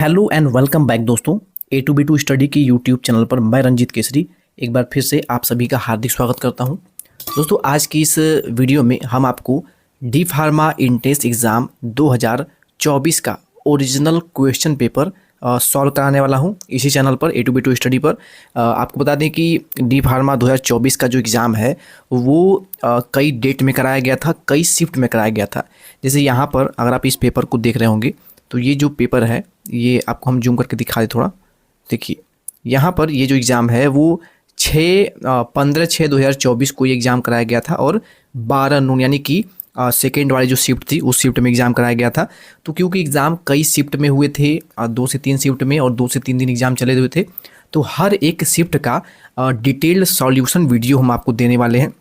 Hello and welcome back दोस्तों। ए to be to study की YouTube channel पर मैं रंजीत केसरी एक बार फिर से आप सभी का हार्दिक स्वागत करता हूं। दोस्तों आज की इस वीडियो में हम आपको डी फार्मा इंट्रेंस एग्ज़ाम 2024 का ओरिजिनल क्वेश्चन पेपर सॉल्व कराने वाला हूं इसी चैनल पर ए टू बी टू स्टडी पर। आपको बता दें कि डी फार्मा 2024 का जो एग्ज़ाम है वो कई डेट में कराया गया था, कई शिफ्ट में कराया गया था। जैसे यहाँ पर अगर आप इस पेपर को देख रहे होंगे तो ये जो पेपर है ये आपको हम जूम करके दिखा दें थोड़ा। देखिए यहाँ पर ये जो एग्ज़ाम है वो 15/6/2024 को ये एग्ज़ाम कराया गया था और 12 नून यानी कि सेकेंड वाली जो शिफ्ट थी उस शिफ्ट में एग्ज़ाम कराया गया था। तो क्योंकि एग्ज़ाम कई शिफ्ट में हुए थे, 2 से 3 शिफ्ट में और 2 से 3 दिन एग्ज़ाम चले हुए थे, तो हर एक शिफ्ट का डिटेल्ड सॉल्यूशन वीडियो हम आपको देने वाले हैं।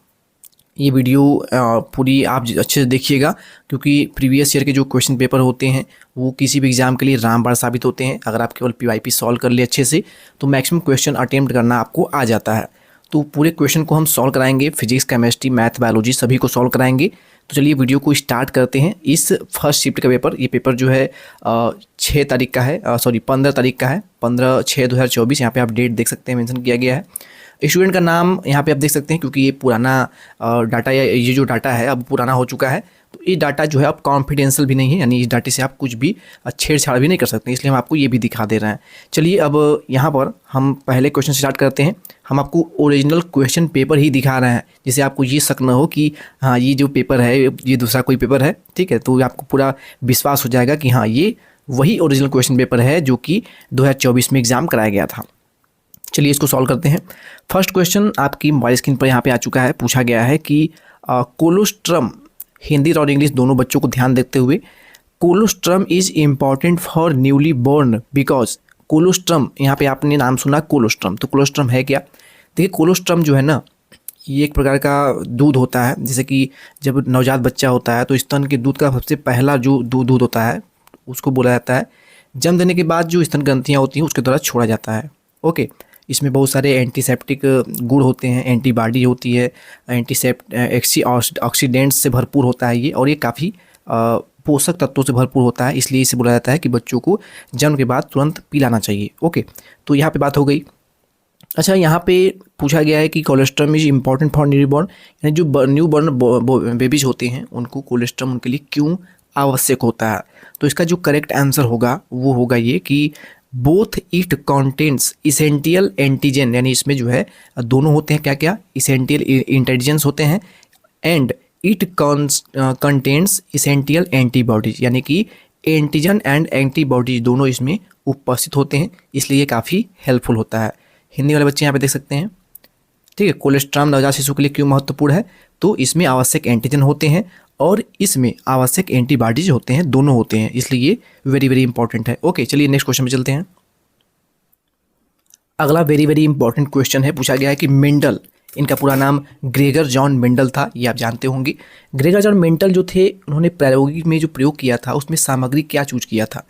ये वीडियो पूरी आप अच्छे से देखिएगा क्योंकि प्रीवियस ईयर के जो क्वेश्चन पेपर होते हैं वो किसी भी एग्ज़ाम के लिए रामबाण साबित होते हैं। अगर आप केवल पीवाईपी सॉल्व कर लिए अच्छे से तो मैक्सिमम क्वेश्चन अटेम्प्ट करना आपको आ जाता है। तो पूरे क्वेश्चन को हम सॉल्व कराएंगे, फिजिक्स, केमिस्ट्री, मैथ, बायोलॉजी सभी को सॉल्व कराएंगे। तो चलिए वीडियो को स्टार्ट करते हैं। इस फर्स्ट शिफ्ट का पेपर, ये पेपर जो है 6 तारीख का है, 15 तारीख का है, 15/6/2024। यहाँ पे आप डेट देख सकते हैं, मेंशन किया गया है। स्टूडेंट का नाम यहाँ पे आप देख सकते हैं क्योंकि ये पुराना डाटा या ये जो डाटा है अब पुराना हो चुका है, तो ये डाटा जो है अब कॉन्फिडेंशियल भी नहीं है, यानी इस डाटे से आप कुछ भी छेड़छाड़ भी नहीं कर सकते, इसलिए हम आपको ये भी दिखा दे रहे हैं। चलिए अब यहाँ पर हम पहले क्वेश्चन स्टार्ट करते हैं। हम आपको ओरिजिनल क्वेश्चन पेपर ही दिखा रहे हैं जिससे आपको ये शक न हो कि हाँ ये जो पेपर है ये दूसरा कोई पेपर है, ठीक है। तो आपको पूरा विश्वास हो जाएगा कि हाँ ये वही ओरिजिनल क्वेश्चन पेपर है जो कि 2024 में एग्ज़ाम कराया गया था। चलिए इसको सॉल्व करते हैं। फर्स्ट क्वेश्चन आपकी मोबाइल स्क्रीन पर यहाँ पे आ चुका है। पूछा गया है कि कोलोस्ट्रम, हिंदी और इंग्लिश दोनों बच्चों को ध्यान देते हुए, colostrum is important for newly born because. Colostrum, यहाँ पे आपने नाम सुना कोलोस्ट्रम, तो कोलोस्ट्रम है क्या? देखिए कोलोस्ट्रम जो है ना ये एक प्रकार का दूध होता है। जैसे कि जब नवजात बच्चा होता है तो स्तन के दूध का सबसे पहला जो दूध होता है उसको बोला जाता है। जन्म देने के बाद जो स्तन ग्रंथियाँ होती हैं उसके द्वारा छोड़ा जाता है। ओके, इसमें बहुत सारे एंटीसेप्टिक गुण होते हैं, एंटीबॉडी होती है, ऑक्सीडेंट्स से भरपूर होता है ये, और ये काफ़ी पोषक तत्वों से भरपूर होता है, इसलिए इसे बोला जाता है कि बच्चों को जन्म के बाद तुरंत पिलाना चाहिए। ओके, तो यहाँ पे बात हो गई। अच्छा, यहाँ पे पूछा गया है कि colostrum is important for new born, यानी जो न्यू बॉर्न बेबीज होते हैं उनको कोलेस्ट्रम उनके लिए क्यों आवश्यक होता है। तो इसका जो करेक्ट आंसर होगा वो होगा ये कि both it contents essential antigen, यानी इसमें जो है दोनों होते हैं क्या क्या, इसेंटियल इंटेलिजेंस होते हैं, and it contents essential antibodies, यानी कि एंटीजन एंड एंटीबॉडीज दोनों इसमें उपस्थित होते हैं, इसलिए ये काफ़ी हेल्पफुल होता है। हिंदी वाले बच्चे यहाँ पे देख सकते हैं, ठीक है। कोलेस्ट्रम नवजात शिशु के लिए क्यों महत्वपूर्ण है, तो इसमें आवश्यक एंटीजन होते हैं और इसमें आवश्यक एंटीबॉडीज होते हैं, दोनों होते हैं, इसलिए ये वेरी वेरी इंपॉर्टेंट है। ओके, चलिए नेक्स्ट क्वेश्चन में चलते हैं। अगला वेरी वेरी इंपॉर्टेंट क्वेश्चन है। पूछा गया है कि मेंडल, इनका पूरा नाम ग्रेगर जॉन मेंडल था, ये आप जानते होंगे। ग्रेगर जॉन मेंडल जो थे उन्होंने प्रायोगिक में जो प्रयोग किया था उसमें सामग्री क्या चूज किया था?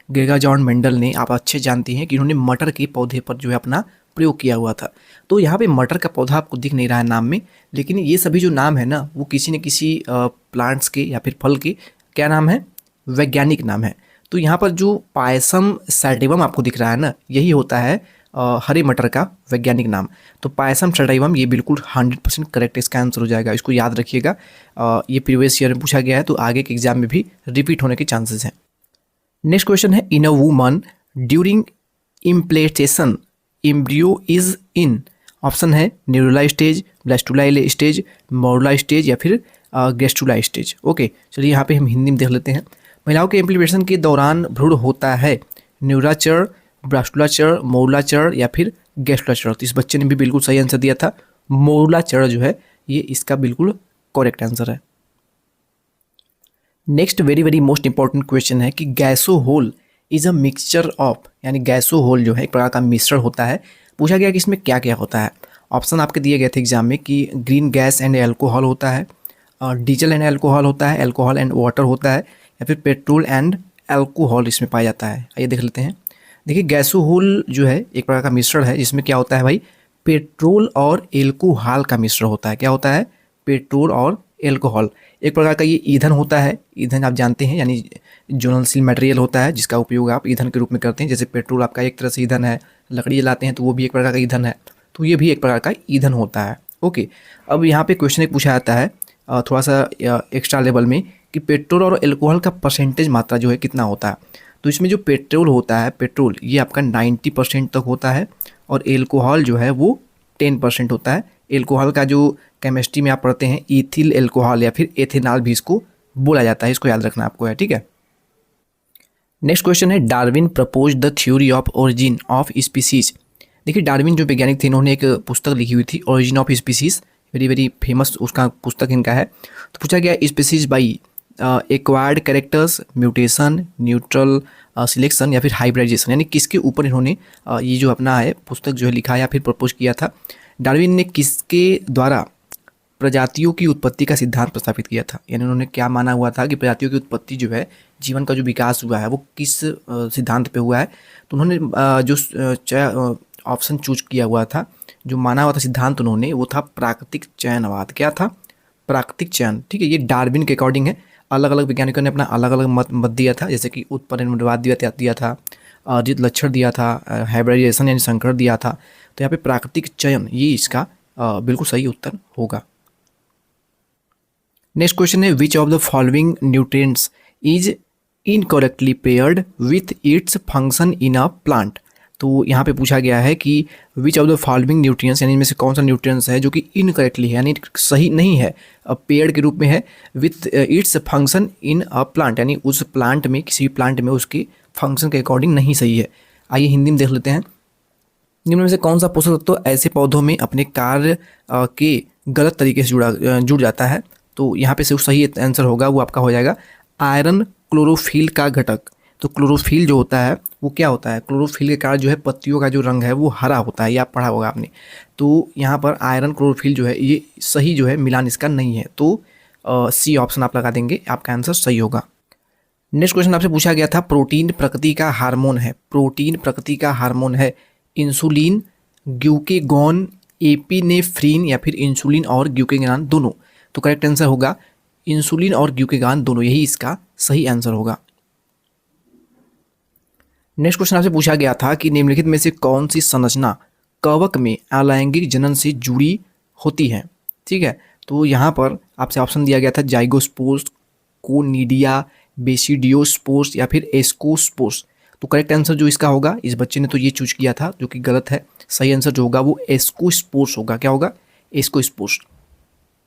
ग्रेगर जॉन मेंडल ने, आप अच्छे जानते हैं कि उन्होंने मटर के पौधे पर जो है अपना प्रयोग किया हुआ था। तो यहाँ पे मटर का पौधा आपको दिख नहीं रहा है नाम में, लेकिन ये सभी जो नाम है ना वो किसी न किसी प्लांट्स के या फिर फल के क्या नाम है, वैज्ञानिक नाम है। तो यहाँ पर जो पायसम सैटिवम आपको दिख रहा है ना, यही होता है हरे मटर का वैज्ञानिक नाम। तो पायसम सैटिवम ये बिल्कुल 100% करेक्ट इसका आंसर हो जाएगा, इसको याद रखिएगा। ये प्रीवियस ईयर में पूछा गया है तो आगे के एग्जाम में भी रिपीट होने के चांसेस हैं। नेक्स्ट क्वेश्चन है, in a woman during implantation embryo is in, option है neurula stage, blastula stage, morula stage या फिर गैस्ट्रुला स्टेज। ओके, चलिए यहाँ पे हम हिंदी में देख लेते हैं। महिलाओं के इम्प्लीमेशन के दौरान भ्रूण होता है न्यूरुला चरण, ब्लास्टुला चरण, मोरुला चरण या फिर गैस्ट्रुला चरण। तो इस बच्चे ने भी बिल्कुल सही आंसर दिया था, मोरुला चरण जो है ये इसका बिल्कुल करेक्ट आंसर है। Next very very most important question है कि gasohol is a mixture of, यानी गैसो होल जो है एक प्रकार का मिश्रण होता है। पूछा गया कि इसमें क्या क्या होता है। ऑप्शन आपके दिए गए थे एग्जाम में कि ग्रीन गैस एंड एल्कोहल होता है, डीजल एंड एल्कोहल होता है, एल्कोहल एंड वाटर होता है, या फिर पेट्रोल एंड एल्कोहल इसमें पाया जाता है। आइए देख लेते हैं। देखिए गैसो होल जो है एक प्रकार का मिश्रण है जिसमें क्या होता है भाई, पेट्रोल और एल्कोहल का मिश्रण होता है। क्या होता है, पेट्रोल और एल्कोहल। एक प्रकार का ये ईंधन होता है, ईंधन आप जानते हैं, यानी ज्वलनशील मटेरियल होता है जिसका उपयोग आप ईंधन के रूप में करते हैं। जैसे पेट्रोल आपका एक तरह से ईंधन है, लकड़ी जलाते हैं तो वो भी एक प्रकार का ईंधन है, तो ये भी एक प्रकार का ईंधन होता है। ओके, अब यहाँ पे क्वेश्चन एक पूछा जाता है थोड़ा सा एक्स्ट्रा लेवल में कि पेट्रोल और एल्कोहल का परसेंटेज मात्रा जो है कितना होता है। तो इसमें जो पेट्रोल होता है, पेट्रोल ये आपका 90% तक होता है और एल्कोहल जो है वो 10% होता है। एल्कोहल का जो केमिस्ट्री में आप पढ़ते हैं इथिल एल्कोहल या फिर एथेनॉल भी इसको बोला जाता है, इसको याद रखना आपको है, ठीक है। नेक्स्ट क्वेश्चन है, Darwin propose the theory of origin of species. देखिए डार्विन जो वैज्ञानिक थे इन्होंने एक पुस्तक लिखी हुई थी origin of species, very very famous उसका पुस्तक इनका है। तो पूछा गया species by acquired characters, mutation, neutral selection या फिर हाइब्रिडाइजेशन, यानी किसके ऊपर इन्होंने ये जो अपना है पुस्तक जो है लिखा या फिर प्रपोज किया था। डार्विन ने किसके द्वारा प्रजातियों की उत्पत्ति का सिद्धांत प्रस्तावित किया था, यानी उन्होंने क्या माना हुआ था कि प्रजातियों की उत्पत्ति जो है, जीवन का जो विकास हुआ है वो किस सिद्धांत पे हुआ है। तो उन्होंने जो ऑप्शन चूज किया हुआ था, जो माना हुआ था सिद्धांत उन्होंने, वो था प्राकृतिक चयनवाद। क्या था? प्राकृतिक चयन, ठीक है। ये डार्विन के अकॉर्डिंग है, अलग अलग वैज्ञानिकों ने अपना अलग अलग मत दिया था, जैसे कि उत्परिवर्तनवाद दिया था, अर्जित लक्षण दिया था, हाइब्रिडाइजेशन यानी संकर दिया था। तो यहाँ पे प्राकृतिक चयन ये इसका बिल्कुल सही उत्तर होगा। नेक्स्ट क्वेश्चन है, which of the following nutrients is incorrectly paired with its function in a plant. तो यहाँ पे पूछा गया है कि which of the following nutrients, यानी इनमें से कौन सा न्यूट्रिएंट्स है जो कि इनकरेक्टली है, यानी सही नहीं है, पेयर्ड के रूप में है, with its function in a plant, यानी उस प्लांट में, किसी भी प्लांट में उसके फंक्शन के अकॉर्डिंग नहीं सही है। आइए हिंदी में देख लेते हैं। निम्न में से कौन सा पोषक तत्व ऐसे पौधों में अपने कार्य के गलत तरीके से जुड़ जाता है। तो यहाँ पे सिर्फ सही आंसर होगा वो आपका हो जाएगा आयरन क्लोरोफिल का घटक। तो क्लोरोफिल जो होता है वो क्या होता है, क्लोरोफिल के कारण जो है पत्तियों का जो रंग है वो हरा होता है, ये आप पढ़ा होगा आपने। तो यहाँ पर आयरन क्लोरोफिल जो है ये सही जो है मिलान इसका नहीं है, तो सी ऑप्शन आप लगा देंगे, आपका आंसर सही होगा। नेक्स्ट क्वेश्चन आपसे पूछा गया था, प्रोटीन प्रकृति का हार्मोन है, प्रोटीन प्रकृति का हार्मोन है इंसुलिन, ग्लूकेगॉन, एपिनेफ्रीन या फिर इंसुलिन और ग्लूकेगॉन दोनों। तो करेक्ट आंसर होगा इंसुलिन और ग्लूकेगॉन दोनों, यही इसका सही आंसर होगा। नेक्स्ट क्वेश्चन आपसे पूछा गया था कि निम्नलिखित में से कौन सी संरचना कवक में अलैंगिक जनन से जुड़ी होती है, ठीक है। तो यहाँ पर आपसे ऑप्शन दिया गया था जाइगोस्पोर्स, कोनिडिया, बेसिडियोस्पोर्स या फिर एस्कोस्पोर्स। तो करेक्ट आंसर जो इसका होगा, इस बच्चे ने तो ये चूज किया था जो कि गलत है, सही आंसर जो होगा वो एस्कोस्पोर्स होगा। क्या होगा? एस्कोस्पोर्स।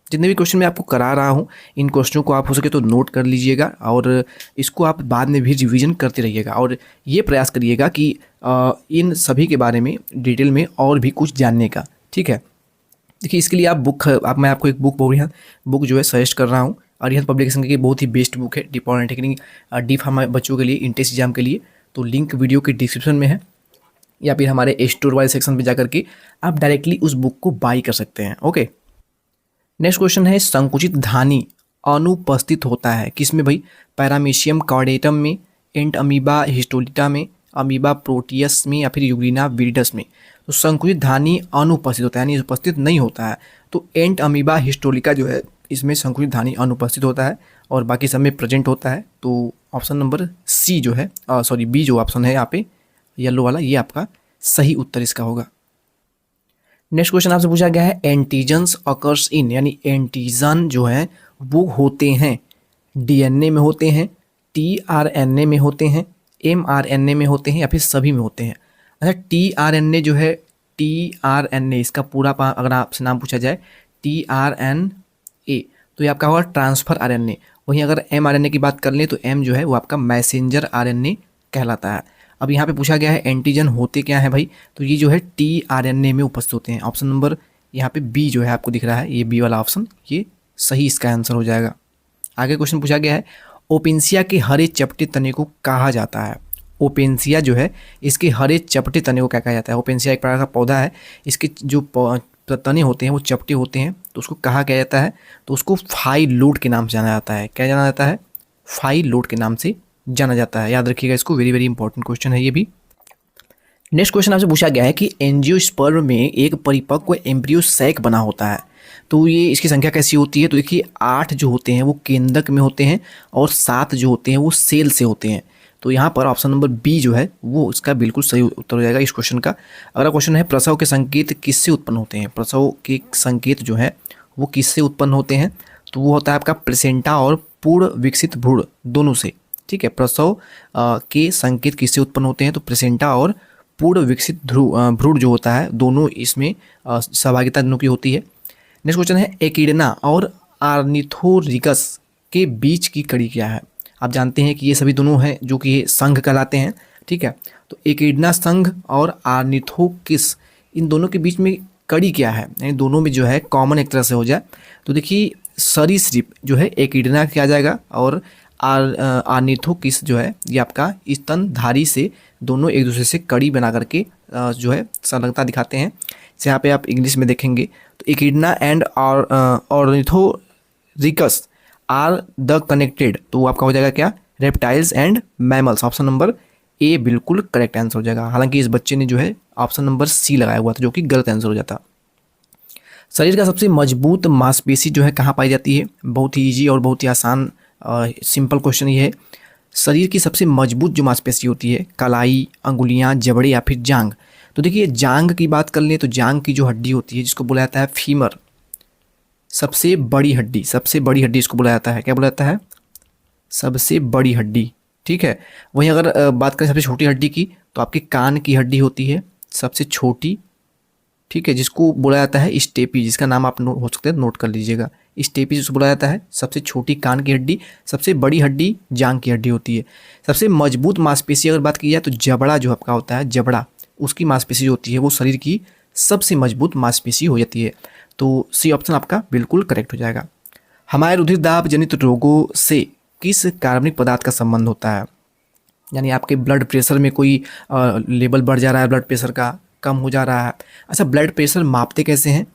जितने भी क्वेश्चन मैं आपको करा रहा हूँ इन क्वेश्चनों को आप हो सके तो नोट कर लीजिएगा और इसको आप बाद में भी रिवीजन करते रहिएगा और ये प्रयास करिएगा कि इन सभी के बारे में डिटेल में और भी कुछ जानने का, ठीक है। देखिए इसके लिए मैं आपको एक बुक जो है सजेस्ट कर रहा हूँ, अरिहंत पब्लिकेशन की बहुत ही बेस्ट बुक है, डी पॉलिटेक्निक डी फार्मा बच्चों के लिए, इंटेंस एग्जाम के लिए। तो लिंक वीडियो के डिस्क्रिप्शन में है या फिर हमारे स्टोर वाले सेक्शन पे जाकर के आप डायरेक्टली उस बुक को बाई कर सकते हैं। ओके, नेक्स्ट क्वेश्चन है, संकुचित धानी अनुपस्थित होता है किसमें भाई? पैरामीशियम कॉर्डेटम में, एंट अमीबा हिस्टोलिटा में, अमीबा प्रोटियस में या फिर यूग्लिना विरिडस में। तो संकुचित धानी अनुपस्थित होता है यानी उपस्थित नहीं होता है। तो एंट अमीबा हिस्टोलिका जो है इसमें संकुचित धानी अनुपस्थित होता है और बाकी सब में प्रेजेंट होता है। तो ऑप्शन नंबर सी जो है बी जो ऑप्शन है यहाँ पे येलो वाला, ये आपका सही उत्तर इसका होगा। नेक्स्ट क्वेश्चन आपसे पूछा गया है, एंटीजन्स अकर्स इन, यानी एंटीजन जो है वो होते हैं डीएनए में होते हैं, टीआरएनए में होते हैं, एमआरएनए में होते हैं या फिर सभी में होते हैं। अच्छा, टीआरएनए जो है, टीआरएनए इसका पूरा अगर आपसे नाम पूछा जाए टीआरएनए तो ये आपका होगा ट्रांसफर आरएनए। वहीं अगर एमआरएनए की बात कर लें तो एम जो है वो आपका मैसेंजर आरएनए कहलाता है। अब यहाँ पे पूछा गया है एंटीजन होते क्या है भाई? तो ये जो है टीआरएनए में उपस्थित होते हैं। ऑप्शन नंबर यहाँ पे बी जो है आपको दिख रहा है, ये बी वाला ऑप्शन ये सही इसका आंसर हो जाएगा। आगे क्वेश्चन पूछा गया है, ओपेंसिया के हरे चपटे तने को कहा जाता है। ओपेंसिया जो है इसके हरे चपटे तने को क्या कहा जाता है? ओपेंसिया एक प्रकार का पौधा है, इसके जो तने होते हैं वो चपटे होते हैं, तो उसको कहा क्या जाता है? तो उसको फाइलोड के नाम से जाना जाता है। क्या जाना जाता है? फाइलोड के नाम से जाना जाता है। याद रखिएगा इसको, वेरी वेरी इंपॉर्टेंट क्वेश्चन है ये भी। नेक्स्ट क्वेश्चन आपसे पूछा गया है कि एंजियोस्पर्म में एक परिपक्व एम्ब्रियो सैक बना होता है, तो ये इसकी संख्या कैसी होती है? तो देखिए 8 जो होते हैं वो केंद्रक में होते हैं और 7 जो होते हैं वो सेल से होते हैं। तो यहाँ पर ऑप्शन नंबर बी जो है वो इसका बिल्कुल सही उत्तर हो जाएगा इस क्वेश्चन का। अगला क्वेश्चन है प्रसव के संकेत किससे उत्पन्न होते हैं? प्रसव के संकेत जो है वो किससे उत्पन्न होते हैं? तो वो होता है आपका प्लेसेंटा और पूर्ण विकसित भ्रूण दोनों से। ठीक है, प्रसव के संकेत किससे उत्पन्न होते हैं? तो प्लेसेंटा और पूर्ण विकसित भ्रूण जो होता है दोनों इसमें सहभागिता दोनों की होती है। नेक्स्ट क्वेश्चन है एकिडना और आर्निथोरिकस के बीच की कड़ी क्या है? आप जानते हैं कि ये सभी दोनों हैं जो कि ये संघ कहलाते हैं। ठीक है, तो एकिडना संघ और आर्निथोकिस इन दोनों के बीच में कड़ी क्या है, यानी दोनों में जो है कॉमन एक तरह से हो जाए तो देखिए सरीसृप जो है एकिडना क्या आ जाएगा और आर्निथोकिस जो है ये आपका स्तनधारी से दोनों एक दूसरे से कड़ी बना करके जो है संलग्नता दिखाते हैं। जैसे यहाँ पे आप इंग्लिश में देखेंगे तो echidna and ornithorhynchus are the connected, तो वो आपका हो जाएगा क्या? Reptiles and mammals. Option number A बिल्कुल करेक्ट आंसर हो जाएगा। हालांकि इस बच्चे ने जो है ऑप्शन नंबर सी लगाया हुआ था जो कि गलत आंसर हो जाता। शरीर का सबसे मजबूत मांसपेशी जो है कहाँ पाई जाती है? बहुत ही ईजी और बहुत ही आसान सिंपल क्वेश्चन ये है। शरीर की सबसे मजबूत जो मांसपेशी होती है, कलाई, अंगुलियां, जबड़े या फिर जांग। तो देखिए जांग की बात कर लें तो जांग की जो हड्डी होती है जिसको बोला जाता है फीमर, सबसे बड़ी हड्डी इसको बोला जाता है। क्या बोला जाता है? सबसे बड़ी हड्डी। ठीक है, वहीं अगर बात करें सबसे छोटी हड्डी की तो आपके कान की हड्डी होती है सबसे छोटी। ठीक है, जिसको बोला जाता है स्टेपी, जिसका नाम आप हो सकते हैं नोट कर लीजिएगा। स्टेपी जिसको बोला जाता है सबसे छोटी कान की हड्डी, सबसे बड़ी हड्डी जांग की हड्डी होती है। सबसे मजबूत मांसपेशी अगर बात की जाए तो जबड़ा जो आपका होता है, जबड़ा उसकी मांसपेशी जो होती है वो शरीर की सबसे मजबूत मांसपेशी हो जाती है। तो सी ऑप्शन आपका बिल्कुल करेक्ट हो जाएगा। हमारे रुधिर दाब जनित रोगों से किस कार्बनिक पदार्थ का संबंध होता है? यानी आपके ब्लड प्रेशर में कोई लेवल बढ़ जा रहा है, ब्लड प्रेशर का कम हो जा रहा है। अच्छा, ब्लड प्रेशर मापते कैसे हैं?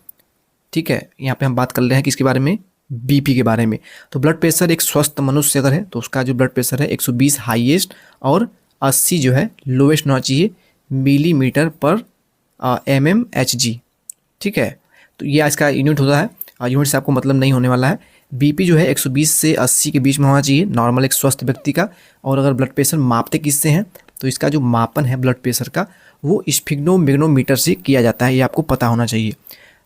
ठीक है, यहाँ पे हम बात कर रहे हैं किसके बारे में? बीपी के बारे में। तो ब्लड प्रेशर एक स्वस्थ मनुष्य अगर है तो उसका जो ब्लड प्रेशर है 120 हाईएस्ट और 80 जो है लोवेस्ट होना चाहिए मिलीमीटर पर mmHg। ठीक है, तो ये इसका यूनिट होता है, यूनिट से आपको मतलब नहीं होने वाला है। बीपी जो है 120 से 80 के बीच में होना चाहिए नॉर्मल एक स्वस्थ व्यक्ति का। और अगर ब्लड प्रेशर मापते किससे हैं तो इसका जो मापन है ब्लड प्रेशर का वो स्फिग्नोमेग्नोमीटर से किया जाता है, ये आपको पता होना चाहिए।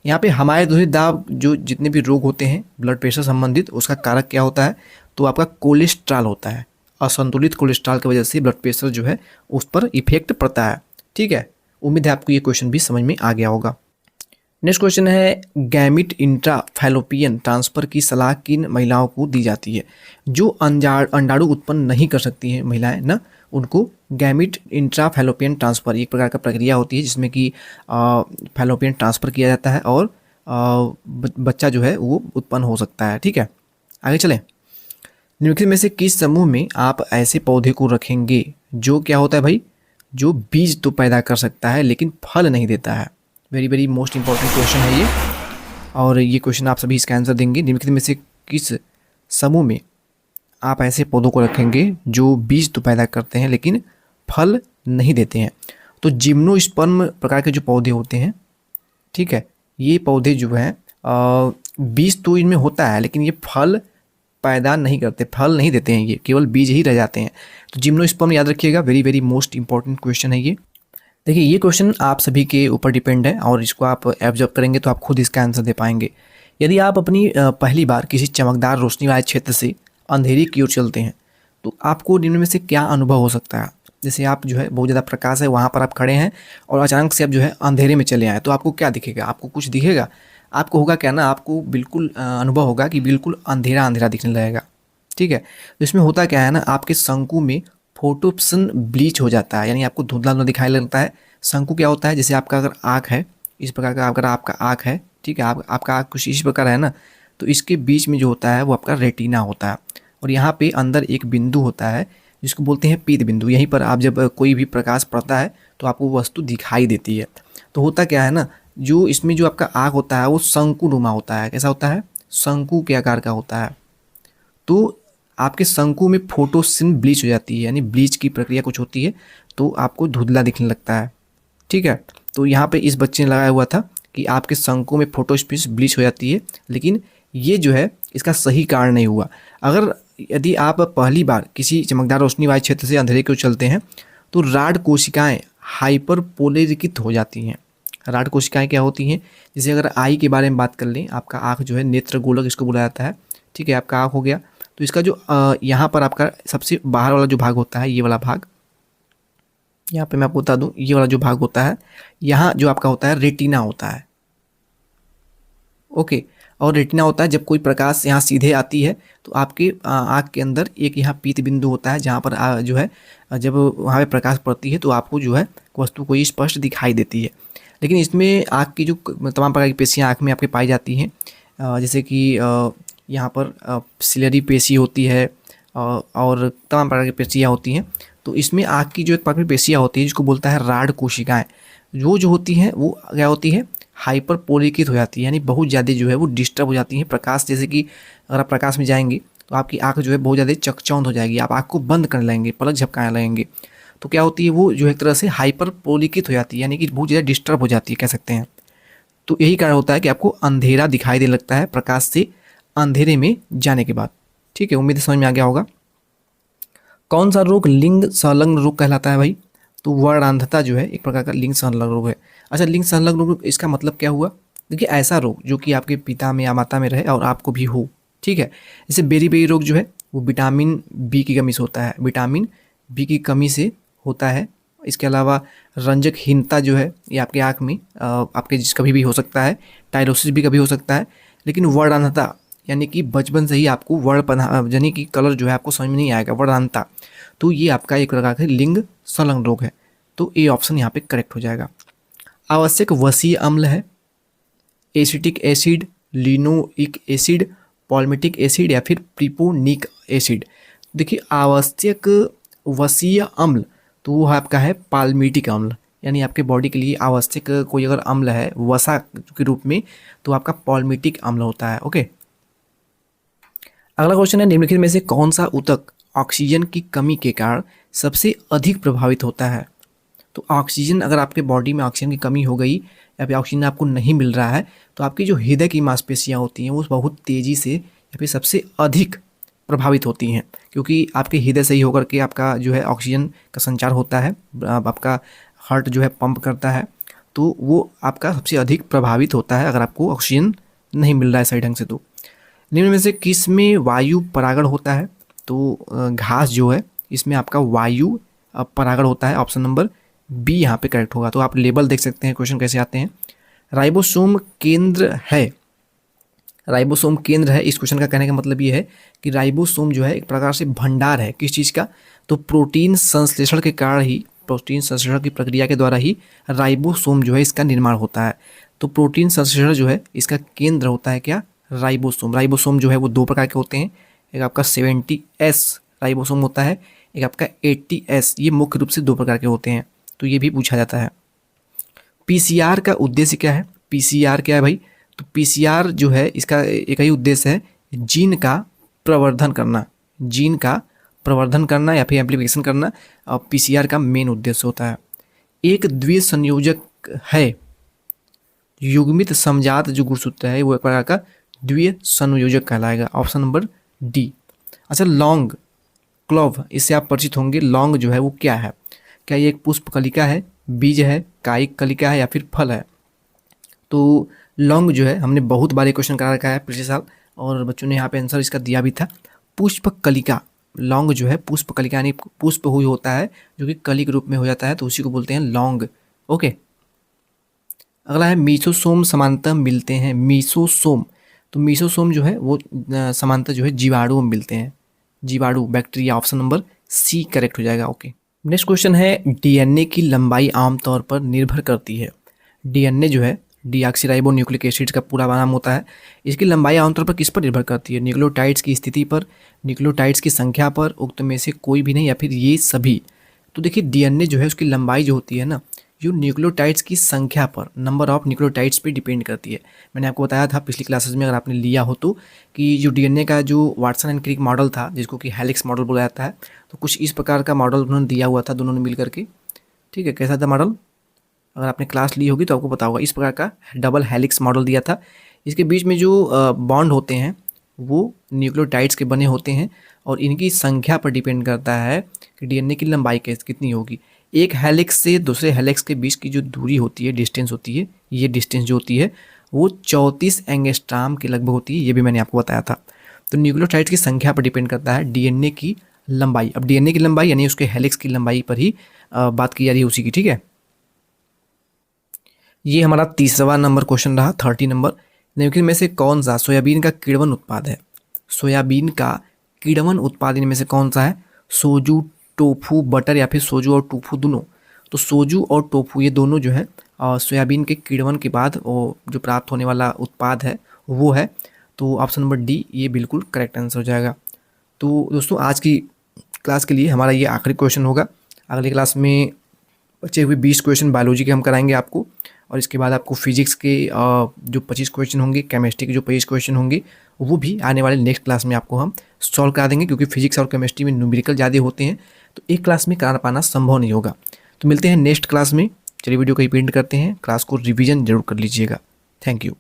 यहाँ पे हमारे रुधिर दाब जो जितने भी रोग होते हैं ब्लड प्रेशर संबंधित उसका कारक क्या होता है? तो आपका कोलेस्ट्रॉल होता है। असंतुलित कोलेस्ट्रॉल की वजह से ब्लड प्रेशर जो है उस पर इफेक्ट पड़ता है। ठीक है, उम्मीद है आपको ये क्वेश्चन भी समझ में आ गया होगा। नेक्स्ट क्वेश्चन है गैमिट इंट्रा फैलोपियन ट्रांसफर की सलाह किन महिलाओं को दी जाती है? जो अंडाणु उत्पन्न नहीं कर सकती हैं महिलाएं ना, उनको गैमिट इंट्रा फैलोपियन ट्रांसफर एक प्रकार का प्रक्रिया होती है जिसमें कि फैलोपियन ट्रांसफ़र किया जाता है और बच्चा जो है वो उत्पन्न हो सकता है। ठीक है, आगे चलें। निम्नलिखित में से किस समूह में आप ऐसे पौधे को रखेंगे जो क्या होता है भाई? जो बीज तो पैदा कर सकता है लेकिन फल नहीं देता है। Very very most important question है ये, और ये क्वेश्चन आप सभी इसका आंसर देंगे। निम्नलिखित में से किस समूह में आप ऐसे पौधों को रखेंगे जो बीज तो पैदा करते हैं लेकिन फल नहीं देते हैं? तो जिम्नोस्पर्म प्रकार के जो पौधे होते हैं, ठीक है, ये पौधे जो हैं बीज तो इनमें होता है लेकिन ये फल पैदा नहीं करते, फल नहीं देते हैं, ये केवल बीज ही रह जाते हैं। तो जिम्नोस्पर्म याद रखिएगा, very very most important question है ये। देखिए ये क्वेश्चन आप सभी के ऊपर डिपेंड है और इसको आप ऑब्जर्व करेंगे तो आप खुद इसका आंसर दे पाएंगे। यदि आप अपनी पहली बार किसी चमकदार रोशनी वाले क्षेत्र से अंधेरे की ओर चलते हैं तो आपको निम्न में से क्या अनुभव हो सकता है? जैसे आप जो है बहुत ज़्यादा प्रकाश है वहाँ पर आप खड़े हैं और अचानक से आप जो है अंधेरे में चले आए तो आपको क्या दिखेगा? आपको कुछ दिखेगा? आपको होगा क्या ना, आपको बिल्कुल अनुभव होगा कि बिल्कुल अंधेरा अंधेरा दिखने लगेगा। ठीक है, तो इसमें होता क्या है ना, आपके शंकु में फोटोप्सिन ब्लीच हो जाता है, यानी आपको धुंधला धुंधला दिखाई लगता है। शंकु क्या होता है? जैसे आपका अगर आँख है इस प्रकार का, अगर आपका आँख है, ठीक है, आपका आँख कुछ इस प्रकार है ना, तो इसके बीच में जो होता है वो आपका रेटिना होता है और यहाँ पे अंदर एक बिंदु होता है जिसको बोलते हैं पीत बिंदु। यहीं पर आप जब कोई भी प्रकाश पड़ता है तो आपको वस्तु दिखाई देती है। तो होता क्या है ना, जो इसमें जो आपका आँख होता है वो शंकुनुमा होता है। कैसा होता है? शंकु के आकार का होता है। तो आपके शंकु में फोटोसिन ब्लीच हो जाती है, यानी ब्लीच की प्रक्रिया कुछ होती है तो आपको धुंधला दिखने लगता है। ठीक है। तो यहाँ पे इस बच्चे ने लगाया हुआ था कि आपके शंकों में फोटोस्पीस ब्लीच हो जाती है, लेकिन ये जो है इसका सही कारण नहीं हुआ। अगर यदि आप पहली बार किसी चमकदार रोशनी वाले क्षेत्र से अंधेरे की ओर चलते हैं तो राड कोशिकाएं हाइपरपोलरिकित हो जाती हैं। राड कोशिकाएं क्या होती हैं, जैसे अगर आई के बारे में बात कर लें, आपका आँख जो है नेत्र गोलक इसको बोला जाता है, ठीक है, आपका आँख हो गया। तो इसका जो यहाँ पर आपका सबसे बाहर वाला जो भाग होता है, ये वाला भाग, यहाँ पे मैं आपको बता दूं, ये वाला जो भाग होता है, यहाँ जो आपका होता है रेटिना होता है। ओके, और रेटिना होता है जब कोई प्रकाश यहाँ सीधे आती है तो आपके आँख के अंदर एक यहाँ पीत बिंदु होता है, जहाँ पर जो है जब वहाँ पे प्रकाश पड़ती है तो आपको जो है वस्तु को स्पष्ट दिखाई देती है। लेकिन इसमें आँख की जो तमाम प्रकार की पेशियाँ आँख में आपके पाई जाती हैं, जैसे कि यहाँ पर सिलरी पेशी होती है और तमाम प्रकार की पेशियाँ होती हैं। तो इसमें आँख की जो एक प्रकार की पेशियाँ होती है जिसको बोलता है राड कोशिकाएं, जो होती हैं वो क्या होती है, हाइपरपोलरिकित हो जाती है, यानी बहुत ज़्यादा जो है वो डिस्टर्ब हो जाती हैं। प्रकाश, जैसे कि अगर आप प्रकाश में जाएंगे तो आपकी आँख जो है बहुत ज़्यादा चकचौंध हो जाएगी, आप आँख को बंद करने लगेंगे, पलक झपकाने लगेंगे। तो क्या होती है, वो जो एक तरह से हाइपरपोलरिकित हो जाती है, यानी कि बहुत ज़्यादा डिस्टर्ब हो जाती है, कह सकते हैं। तो यही कारण होता है कि आपको अंधेरा दिखाई देने लगता है प्रकाश से अंधेरे में जाने के बाद। ठीक है, उम्मीद है समझ में आ गया होगा। कौन सा रोग लिंग संलग्न रोग कहलाता है भाई? तो वर्णांधता जो है एक प्रकार का लिंग संलग्न रोग है। अच्छा, लिंग संलग्न रोग, इसका मतलब क्या हुआ? देखिए, ऐसा रोग जो कि आपके पिता में या माता में रहे और आपको भी हो, ठीक है। जैसे बेरी रोग जो है वो विटामिन बी की कमी से होता है, विटामिन बी की कमी से होता है। इसके अलावा रंजकहीनता जो है ये आपके आँख में आपके कभी भी हो सकता है, टाइरोसिस भी कभी हो सकता है। लेकिन वर्णांधता यानी कि बचपन से ही आपको वर्ण यानी कि कलर जो है आपको समझ में नहीं आएगा, वर्णांधता, तो ये आपका एक प्रकार का लिंग संलग्न रोग है। तो ए ऑप्शन यहाँ पे करेक्ट हो जाएगा। आवश्यक वसीय अम्ल है acetic acid, linoleic acid, palmitic acid या फिर प्रिपोनिक एसिड। देखिए, आवश्यक वसीय अम्ल तो वो आपका है पाल्मिटिक अम्ल, यानी आपके बॉडी के लिए आवश्यक कोई अगर अम्ल है वसा के रूप में तो आपका पॉल्मेटिक अम्ल होता है। ओके, अगला क्वेश्चन है, निम्नलिखित में से कौन सा ऊतक ऑक्सीजन की कमी के कारण सबसे अधिक प्रभावित होता है? तो ऑक्सीजन, अगर आपके बॉडी में ऑक्सीजन की कमी हो गई या फिर ऑक्सीजन आपको नहीं मिल रहा है तो आपकी जो हृदय की मांसपेशियाँ होती हैं वो बहुत तेज़ी से या फिर सबसे अधिक प्रभावित होती हैं, क्योंकि आपके हृदय से ही होकर के आपका जो है ऑक्सीजन का संचार होता है, आपका हार्ट जो है पंप करता है, तो वो आपका सबसे अधिक प्रभावित होता है अगर आपको ऑक्सीजन नहीं मिल रहा है सही ढंग से। तो निम्न में से किस में वायु परागण होता है? तो घास जो है इसमें आपका वायु परागण होता है, ऑप्शन नंबर बी यहाँ पे करेक्ट होगा। तो आप लेबल देख सकते हैं क्वेश्चन कैसे आते हैं। राइबोसोम केंद्र है, राइबोसोम केंद्र है, इस क्वेश्चन का कहने का मतलब ये है कि राइबोसोम जो है एक प्रकार से भंडार है किस चीज़ का? तो प्रोटीन संश्लेषण के कारण ही, प्रोटीन संश्लेषण की प्रक्रिया के द्वारा ही राइबोसोम जो है इसका निर्माण होता है। तो प्रोटीन संश्लेषण जो है इसका केंद्र होता है क्या? राइबोसोम। राइबोसोम जो है वो दो प्रकार के होते हैं, एक आपका 70S राइबोसोम होता है, एक आपका 80S। ये मुख्य रूप से दो प्रकार के होते हैं, तो ये भी पूछा जाता है। पीसीआर का उद्देश्य क्या है? पीसीआर क्या है भाई? तो पीसीआर जो है इसका एक ही उद्देश्य है, जीन का प्रवर्धन करना, जीन का प्रवर्धन करना या फिर एम्प्लीफिकेशन करना, और पीसीआर का मेन उद्देश्य होता है। एक द्विसंयोजक है, युग्मित समजात जो गुणसूत्र है वो एक प्रकार का द्विसंयोजक कहलाएगा, ऑप्शन नंबर डी। अच्छा, लौंग, क्लोव, इससे आप परिचित होंगे। लौंग जो है वो क्या है? क्या ये एक पुष्प कलिका है, बीज है, कायिक कलिका है या फिर फल है? तो लौंग जो है हमने बहुत बार क्वेश्चन करा रखा है पिछले साल और बच्चों ने यहाँ पे आंसर इसका दिया भी था। पुष्प कलिका, लौंग जो है पुष्प कलिका यानी पुष्प हुई होता है जो कि कली के रूप में हो जाता है, तो उसी को बोलते हैं लौंग। ओके, अगला है मीसोसोम समानतः मिलते हैं। मीसोसोम, तो मीसोसोम जो है वो समानतः जो है जीवाणु में मिलते हैं, जीवाणु, bacteria, option number C correct हो जाएगा। ओके, नेक्स्ट क्वेश्चन है, डीएनए की लंबाई आमतौर पर निर्भर करती है। डीएनए जो है डीऑक्सीराइबो न्यूक्लिक एसिड का पूरा नाम होता है। इसकी लंबाई आमतौर पर किस पर निर्भर करती है? न्यूक्लियोटाइड्स की स्थिति पर, न्यूक्लियोटाइड्स की संख्या पर, उक्त में से कोई भी नहीं या फिर ये सभी? तो देखिए, डीएनए जो है उसकी लंबाई जो होती है ना, जो न्यूक्लियोटाइड्स की संख्या पर, नंबर ऑफ न्यूक्लियोटाइड्स पे डिपेंड करती है। मैंने आपको बताया था पिछली क्लासेस में, अगर आपने लिया हो तो, कि जो डीएनए का जो वाटसन एंड क्रिक मॉडल था जिसको कि हेलिक्स मॉडल बोला जाता है, तो कुछ इस प्रकार का मॉडल उन्होंने दिया हुआ था दोनों ने मिल करके। ठीक है, कैसा था मॉडल? अगर आपने क्लास ली होगी तो आपको पता होगा। इस प्रकार का डबल हेलिक्स मॉडल दिया था। इसके बीच में जो बॉन्ड होते हैं वो न्यूक्लियोटाइड्स के बने होते हैं और इनकी संख्या पर डिपेंड करता है कि डीएनए की लंबाई कितनी होगी। एक हेलिक्स से दूसरे हेलिक्स के बीच की जो दूरी होती है, डिस्टेंस होती है, ये डिस्टेंस जो होती है वो 34 एंगस्ट्रॉम के लगभग होती है। ये भी मैंने आपको बताया था। तो न्यूक्लियोटाइड्स की संख्या पर डिपेंड करता है डीएनए की लंबाई। अब डीएनए की लंबाई यानी उसके हेलिक्स की लंबाई पर ही बात की जा रही है उसी की, ठीक है। ये हमारा तीसरा नंबर क्वेश्चन रहा, 30 नंबर। निम्नलिखित में से कौन सा सोयाबीन का किण्वन उत्पाद है? सोयाबीन का किण्वन उत्पाद इनमें से कौन सा है? सोजू, टोफू, बटर या फिर सोजू और टोफू दोनों? तो सोजू और टोफू ये दोनों जो है सोयाबीन के किण्वन के बाद वो जो प्राप्त होने वाला उत्पाद है वो है। तो ऑप्शन नंबर डी ये बिल्कुल करेक्ट आंसर हो जाएगा। तो दोस्तों आज की क्लास के लिए हमारा ये आखिरी क्वेश्चन होगा। अगली क्लास में बचे हुए 20 क्वेश्चन बायोलॉजी के हम कराएंगे आपको, और इसके बाद आपको फिजिक्स के जो 25 क्वेश्चन होंगे, केमिस्ट्री के जो 25 क्वेश्चन होंगे वो भी आने वाले नेक्स्ट क्लास में आपको हम सॉल्व करा देंगे, क्योंकि फिजिक्स और केमिस्ट्री में न्यूमेरिकल ज़्यादा होते हैं तो एक क्लास में करा पाना संभव नहीं होगा। तो मिलते हैं नेक्स्ट क्लास में। चलिए वीडियो को रिपीट करते हैं, क्लास को रिवीजन जरूर कर लीजिएगा। Thank you.